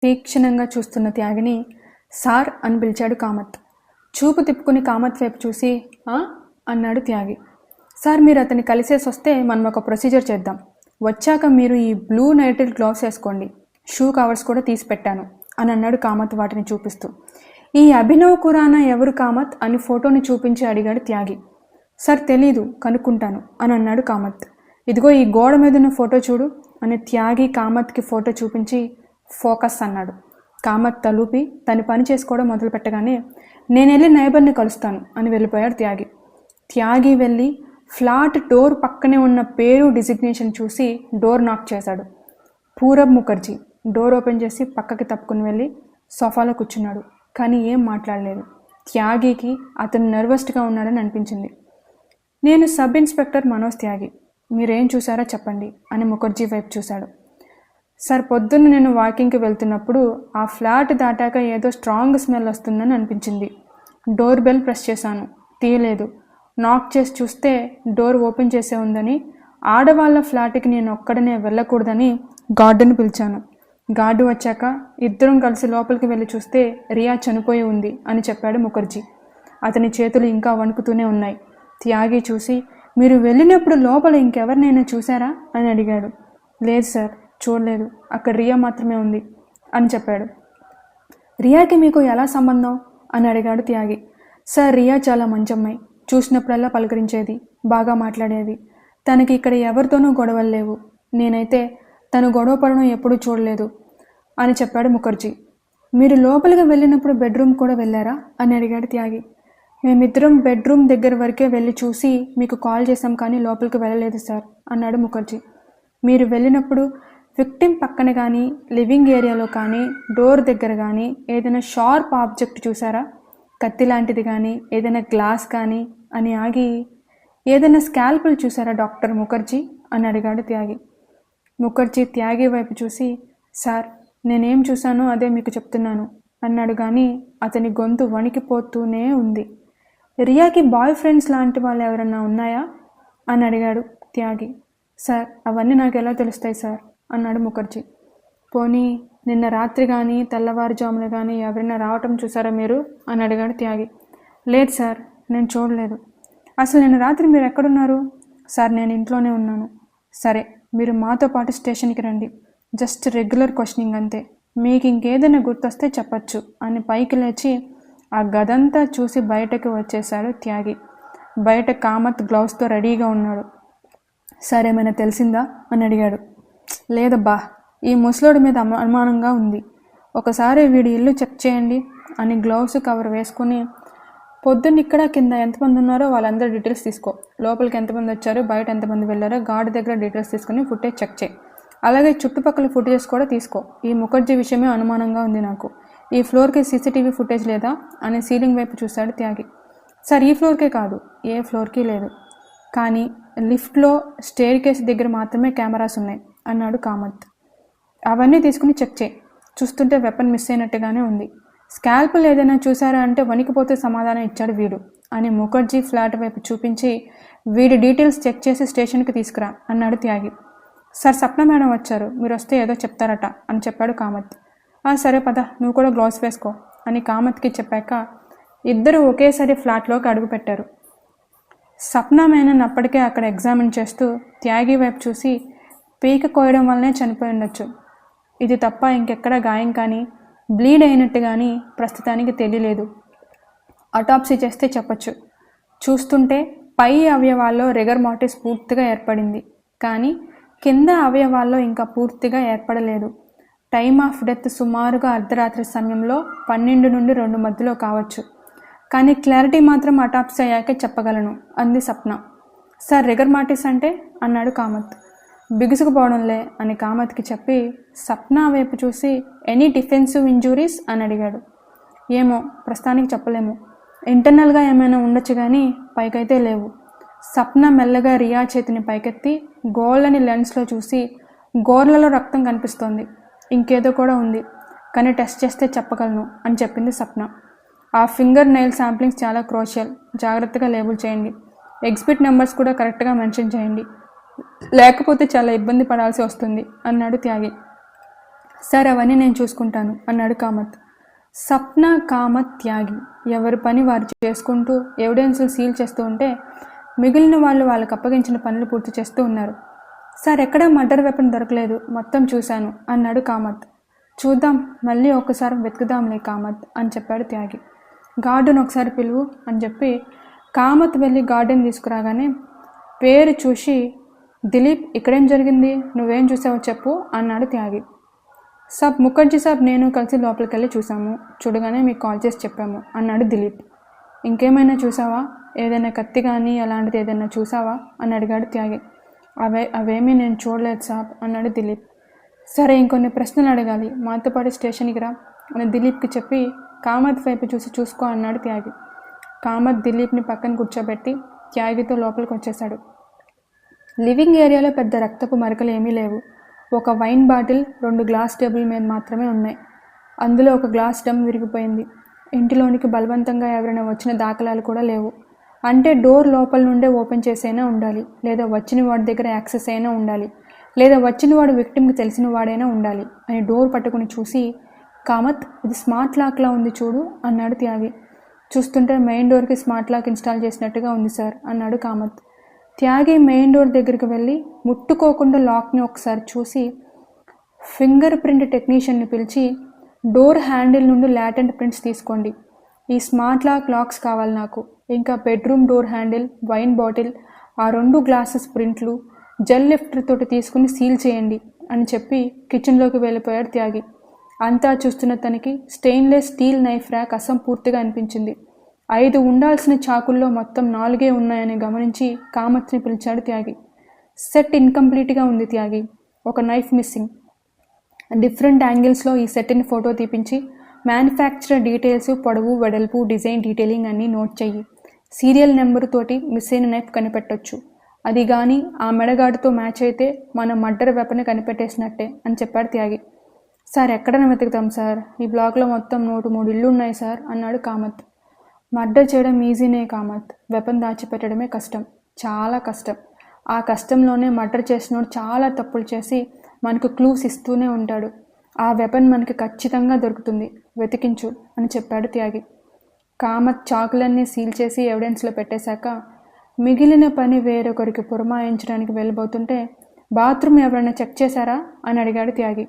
తీక్షణంగా చూస్తున్న త్యాగిని సార్ అని పిలిచాడు కామత్. చూపు తిప్పుకుని కామత్ వైపు చూసి అన్నాడు త్యాగి. సార్, మీరు అతన్ని కలిసేసి వస్తే మనం ఒక ప్రొసీజర్ చేద్దాం. వచ్చాక మీరు ఈ బ్లూ నైట్రిల్ గ్లోవ్స్ వేసుకోండి, షూ కవర్స్ కూడా తీసి పెట్టాను అని అన్నాడు కామత్ వాటిని చూపిస్తూ. ఈ అభినవ్ ఖురానా ఎవరు కామత్ అని ఫోటోని చూపించి అడిగాడు త్యాగి. సార్ తెలీదు, కనుక్కుంటాను అని అన్నాడు కామత్. ఇదిగో ఈ గోడ మీద ఉన్న ఫోటో చూడు అని త్యాగి కామత్కి ఫోటో చూపించి ఫోకస్ అన్నాడు. కామత్ తలూపి తన పని చేసుకోవడం మొదలు పెట్టగానే నేను వెళ్ళి నైబర్ని కలుస్తాను అని వెళ్ళిపోయాడు త్యాగి. త్యాగి వెళ్ళి ఫ్లాట్ డోర్ పక్కనే ఉన్న పేరు డిజిగ్నేషన్ చూసి డోర్ నాక్ చేశాడు. పూరబ్ ముఖర్జీ. డోర్ ఓపెన్ చేసి పక్కకి తప్పుకుని వెళ్ళి సోఫాలో కూర్చున్నాడు. కానీ ఏం మాట్లాడలేదు. త్యాగికి అతను నర్వస్గా ఉన్నాడని అనిపించింది. నేను సబ్ ఇన్స్పెక్టర్ మనోజ్ త్యాగి, మీరేం చూసారో చెప్పండి అని ముఖర్జీ వైపు చూశాడు. సార్, పొద్దున్న నేను వాకింగ్కి వెళ్తున్నప్పుడు ఆ ఫ్లాట్ దాటాక ఏదో స్ట్రాంగ్ స్మెల్ వస్తుందని అనిపించింది. డోర్ బెల్ ప్రెస్ చేశాను, తీయలేదు. నాక్ చేసి చూస్తే డోర్ ఓపెన్ చేసే ఉందని, ఆడవాళ్ళ ఫ్లాట్కి నేను ఒక్కడనే వెళ్ళకూడదని గార్డుని పిలిచాను. గార్డు వచ్చాక ఇద్దరం కలిసి లోపలికి వెళ్ళి చూస్తే రియా చనిపోయి ఉంది అని చెప్పాడు ముఖర్జీ. అతని చేతులు ఇంకా వణుకుతూనే ఉన్నాయి. త్యాగి చూసి, మీరు వెళ్ళినప్పుడు లోపల ఇంకెవరినైనా చూసారా అని అడిగాడు. లేదు సార్, చూడలేదు, అక్కడ రియా మాత్రమే ఉంది అని చెప్పాడు. రియాకి మీకు ఎలా సంబంధం అని అడిగాడు త్యాగి. సార్, రియా చాలా మంచి అమ్మాయి, చూసినప్పుడల్లా పలకరించేది, బాగా మాట్లాడేది. తనకి ఇక్కడ ఎవరితోనూ గొడవలు లేవు. నేనైతే తను గొడవ పడడం ఎప్పుడూ చూడలేదు అని చెప్పాడు ముఖర్జీ. మీరు లోపలికి వెళ్ళినప్పుడు బెడ్రూమ్ కూడా వెళ్ళారా అని అడిగాడు త్యాగి. మేమిద్దరం బెడ్రూమ్ దగ్గర వరకే వెళ్ళి చూసి మీకు కాల్ చేసాం, కానీ లోపలికి వెళ్ళలేదు సార్ అన్నాడు ముఖర్జీ. మీరు వెళ్ళినప్పుడు విక్టిమ్ పక్కన కానీ, లివింగ్ ఏరియాలో కానీ, డోర్ దగ్గర కానీ ఏదైనా షార్ప్ ఆబ్జెక్ట్ చూసారా? కత్తి లాంటిది కానీ, ఏదైనా గ్లాస్ కానీ అని ఆగి, ఏదైనా స్కాల్పుల్ చూసారా డాక్టర్ ముఖర్జీ అని అడిగాడు త్యాగి. ముఖర్జీ త్యాగి వైపు చూసి, సార్, నేనేం చూశానో అదే మీకు చెప్తున్నాను అన్నాడు. కానీ అతని గొంతు వణికిపోతూనే ఉంది. రియాకి బాయ్ ఫ్రెండ్స్ లాంటి వాళ్ళు ఎవరన్నా ఉన్నాయా అని అడిగాడు త్యాగి. సార్, అవన్నీ నాకు ఎలా తెలుస్తాయి సార్ అన్నాడు ముఖర్జీ. పోనీ నిన్న రాత్రి కానీ తెల్లవారుజామున కానీ ఎవరైనా రావటం చూసారా మీరు అని అడిగాడు త్యాగి. లేదు సార్, నేను చూడలేదు. అసలు నిన్న రాత్రి మీరు ఎక్కడున్నారు? సార్, నేను ఇంట్లోనే ఉన్నాను. సరే, మీరు మాతో పాటు స్టేషన్కి రండి, జస్ట్ రెగ్యులర్ క్వశ్చనింగ్ అంతే, మీకు ఇంకేదైనా గుర్తొస్తే చెప్పచ్చు అని పైకి లేచి ఆ గదంతా చూసి బయటకు వచ్చేశాడు త్యాగి. బయట కామత్ గ్లౌస్తో రెడీగా ఉన్నాడు. సార్, ఏమైనా తెలిసిందా అని అడిగాడు. లేదబ్బా, ఈ ముసలోడి మీద అనుమానంగా ఉంది, ఒకసారి వీడి ఇల్లు చెక్ చేయండి అని గ్లౌస్ కవర్ వేసుకుని, పొద్దున్న ఇక్కడ కింద ఎంతమంది ఉన్నారో వాళ్ళందరూ డీటెయిల్స్ తీసుకో, లోపలికి ఎంతమంది వచ్చారో, బయట ఎంతమంది వెళ్ళారో గార్డు దగ్గర డీటెయిల్స్ తీసుకుని ఫుటేజ్ చెక్ చేయి, అలాగే చుట్టుపక్కల ఫుటేజెస్ కూడా తీసుకో. ఈ ముఖర్జీ విషయమే అనుమానంగా ఉంది నాకు. ఈ ఫ్లోర్కి సీసీటీవీ ఫుటేజ్ లేదా అని సీలింగ్ వైపు చూశాడు త్యాగి. సార్, ఈ ఫ్లోర్కే కాదు, ఏ ఫ్లోర్కి లేదు, కానీ లిఫ్ట్లో స్టేర్ కేస్ దగ్గర మాత్రమే కెమెరాస్ ఉన్నాయి అన్నాడు కామత్. అవన్నీ తీసుకుని చెక్ చేయి, చూస్తుంటే వెపన్ మిస్ అయినట్టుగానే ఉంది. స్కాల్పుల్ ఏదైనా చూసారా అంటే వణికిపోతే సమాధానం ఇచ్చాడు వీడు అని ముఖర్జీ ఫ్లాట్ వైపు చూపించి, వీడి డీటెయిల్స్ చెక్ చేసి స్టేషన్కి తీసుకురా అన్నాడు త్యాగి. సార్, సప్న మేడం వచ్చారు, మీరు వస్తే ఏదో చెప్తారట అని చెప్పాడు కామత్. సరే పద, నువ్వు కూడా గ్లౌస్ వేసుకో అని కామత్కి చెప్పాక ఇద్దరు ఒకేసారి ఫ్లాట్లోకి అడుగుపెట్టారు. సప్నా మేనన్ అప్పటికే అక్కడ ఎగ్జామిన్ చేస్తూ త్యాగి వైపు చూసి, పీక కోయడం వల్లనే చనిపోయి ఉండొచ్చు, ఇది తప్ప ఇంకెక్కడ గాయం కానీ బ్లీడ్ అయినట్టు కానీ ప్రస్తుతానికి తెలియలేదు, అటాప్సీ చేస్తే చెప్పచ్చు, చూస్తుంటే పై అవయవాల్లో రిగర్ మార్టిస్ పూర్తిగా ఏర్పడింది, కానీ కింద అవయవాల్లో ఇంకా పూర్తిగా ఏర్పడలేదు, టైమ్ ఆఫ్ డెత్ సుమారుగా అర్ధరాత్రి సమయంలో 12 నుండి 2 మధ్యలో కావచ్చు, కానీ క్లారిటీ మాత్రం అటాప్సీ అయ్యాకే చెప్పగలను అంది సప్న. సార్, రిగర్ మార్టిస్ అంటే అన్నాడు కామత్. బిగుసుకుపోవడంలే అని కామత్కి చెప్పి సప్న వైపు చూసి, ఎనీ డిఫెన్సివ్ ఇంజురీస్ అని అడిగాడు. ఏమో, ప్రస్తుతానికి చెప్పలేము, ఇంటర్నల్గా ఏమైనా ఉండొచ్చు కానీ పైకైతే లేవు. సప్న మెల్లగా రియా చేతిని పైకెత్తి గోళ్ళని లెన్స్లో చూసి, గోర్లలో రక్తం కనిపిస్తోంది, ఇంకేదో కూడా ఉంది, కానీ టెస్ట్ చేస్తే చెప్పగలను అని చెప్పింది సప్న. ఆ ఫింగర్ నెయిల్ శాంప్లింగ్స్ చాలా క్రూషియల్, జాగ్రత్తగా లేబుల్ చేయండి, ఎగ్జిబిట్ నెంబర్స్ కూడా కరెక్ట్గా మెన్షన్ చేయండి, లేకపోతే చాలా ఇబ్బంది పడాల్సి వస్తుంది అన్నాడు త్యాగి. సార్ అవన్నీ నేను చూసుకుంటాను అన్నాడు కామత్. సప్న, కామత్, త్యాగి ఎవరి పని వారు చేసుకుంటూ ఎవిడెన్స్లు సీల్ చేస్తూ ఉంటే మిగిలిన వాళ్ళు వాళ్ళకు అప్పగించిన పనులు పూర్తి చేస్తూ ఉన్నారు. సార్ ఎక్కడా మర్డర్ వెపన్ దొరకలేదు, మొత్తం చూశాను అన్నాడు కామత్. చూద్దాం, మళ్ళీ ఒకసారి వెతుకుదాంలే కామత్ అని చెప్పాడు త్యాగి. గార్డెన్ ఒకసారి పిలువు అని చెప్పి కామత్ వెళ్ళి గార్డెన్ తీసుకురాగానే పేరు చూసి, దిలీప్ ఇక్కడేం జరిగింది, నువ్వేం చూసావో చెప్పు అన్నాడు త్యాగి. సాబ్, ముఖర్జీ సాబ్ నేను కలిసి లోపలికి వెళ్ళి చూసాము, చూడగానే మీకు కాల్ చేసి చెప్పాము అన్నాడు దిలీప్. ఇంకేమైనా చూసావా, ఏదైనా కత్తి కానీ అలాంటిది ఏదైనా చూసావా అని అడిగాడు త్యాగి. అవేమీ నేను చూడలేదు సాబ్ అన్నాడు దిలీప్. సరే, ఇంకొన్ని ప్రశ్నలు అడగాలి, మాతో పాటు స్టేషన్కి రా అని దిలీప్కి చెప్పి కామత్ వైపు చూసుకో అన్నాడు త్యాగి. కామత్ దిలీప్ని పక్కన కూర్చోబెట్టి త్యాగితో లోపలికి వచ్చేశాడు. లివింగ్ ఏరియాలో పెద్ద రక్తపు మరకలు ఏమీ లేవు. ఒక వైన్ బాటిల్ 2 గ్లాస్ టేబుల్ మీద మాత్రమే ఉన్నాయి. అందులో ఒక గ్లాస్ డమ్ విరిగిపోయింది. ఇంటిలోనికి బలవంతంగా ఎవరైనా వచ్చిన దాఖలాలు కూడా లేవు. అంటే డోర్ లోపల నుండే ఓపెన్ చేసైనా ఉండాలి, లేదా వచ్చిన వాడి దగ్గర యాక్సెస్ అయినా ఉండాలి, లేదా వచ్చిన వాడు విక్టిమ్కి తెలిసిన వాడైనా ఉండాలి అని డోర్ పట్టుకుని చూసి, కామత్ ఇది స్మార్ట్ లాక్లా ఉంది చూడు అన్నాడు త్యాగి. చూస్తుంటే మెయిన్ డోర్కి స్మార్ట్ లాక్ ఇన్స్టాల్ చేసినట్టుగా ఉంది సార్ అన్నాడు కామత్. త్యాగి మెయిన్ డోర్ దగ్గరికి వెళ్ళి ముట్టుకోకుండా లాక్ని ఒకసారి చూసి ఫింగర్ ప్రింట్ టెక్నీషియన్ని పిలిచి, డోర్ హ్యాండిల్ నుండి లాటెంట్ ప్రింట్స్ తీసుకోండి, ఈ స్మార్ట్ లాక్స్ కావాలి నాకు, ఇంకా bedroom door handle, wine bottle, ఆ 2 గ్లాసెస్ ప్రింట్లు జెల్ లిఫ్టర్ తోటి తీసుకుని సీల్ చేయండి అని చెప్పి కిచెన్లోకి వెళ్ళిపోయాడు త్యాగి. అంతా చూస్తున్న తనకి స్టెయిన్లెస్ స్టీల్ నైఫ్ ర్యాక్ అసంపూర్తిగా అనిపించింది. 5 ఉండాల్సిన చాకుల్లో మొత్తం 4 ఉన్నాయని గమనించి కామత్ని పిలిచాడు త్యాగి. సెట్ ఇన్కంప్లీట్గా ఉంది త్యాగి, ఒక నైఫ్ మిస్సింగ్. డిఫరెంట్ యాంగిల్స్లో ఈ సెట్ని ఫోటో తీపించి మ్యానుఫ్యాక్చరర్ డీటెయిల్స్, పొడవు, వెడల్పు, డిజైన్ డీటెయిలింగ్ అన్నీ నోట్ చెయ్యి. సీరియల్ నెంబరు తోటి మిస్ అయిన నైఫ్ కనిపెట్టొచ్చు. అది కానీ ఆ మెడగాడుతో మ్యాచ్ అయితే మన మర్డర్ వెపన్ కనిపెట్టేసినట్టే అని చెప్పాడు త్యాగి. సార్ ఎక్కడైనా వెతుకుతాం సార్, ఈ బ్లాక్లో మొత్తం 103 ఇళ్ళు ఉన్నాయి సార్ అన్నాడు కామత్. మర్డర్ చేయడం ఈజీనే కామత్, వెపన్ దాచిపెట్టడమే కష్టం, చాలా కష్టం. ఆ కష్టంలోనే మర్డర్ చేసినోడు చాలా తప్పులు చేసి మనకు క్లూస్ ఇస్తూనే ఉంటాడు. ఆ వెపన్ మనకి ఖచ్చితంగా దొరుకుతుంది, వెతికించు అని చెప్పాడు త్యాగి. కామత్ చాకులన్నీ సీల్ చేసి ఎవిడెన్స్లో పెట్టేశాక మిగిలిన పని వేరొకరికి పురమాయించడానికి వెళ్ళబోతుంటే, బాత్రూమ్ ఎవరైనా చెక్ చేశారా అని అడిగాడు త్యాగి.